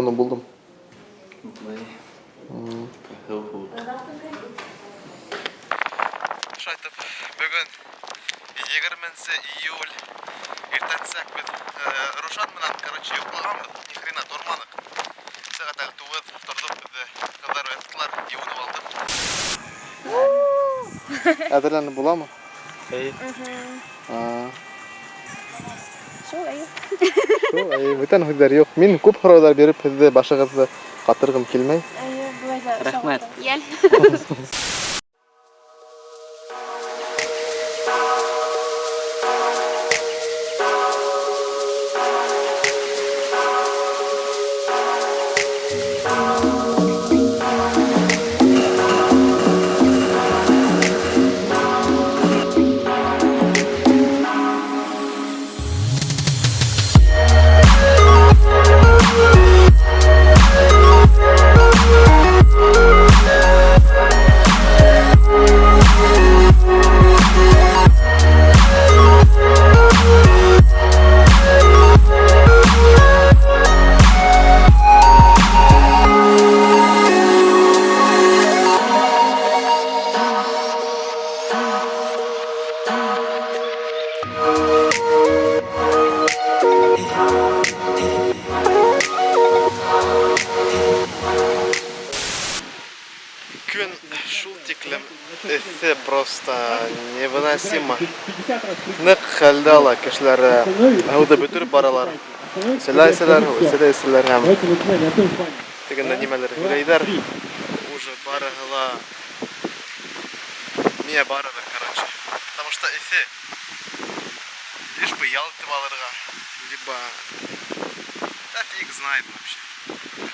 onu buldum. Шайтып, бүгін 20 июль ертеңсек біз Рушан менен, короче, ұйқылағанбыз, ни хрена тұрмадық. Сағат әлі туғыз тұрдық, бізді қыздар өттілер, еуініп алдық. Әдірленіп бола ма? Шо, Бүтін хүдер жоқ. Мен көп құраудар беріп, бізді башығызды қатырғым келмей. Рахмет. Ел. Күн шул тиклем эҫе просто невыносимо. Ныҡ хәлдә ала кешеләр һыуҙы бөтөрөп баралар. Селәйселәр һәм тегендә нимәлер һөйләйҙәр. Уже барыһы ла миңә барыбер, короче. Потому что эҫе. Лишь бы ял итеп алырға, либо да фиг знает вообще.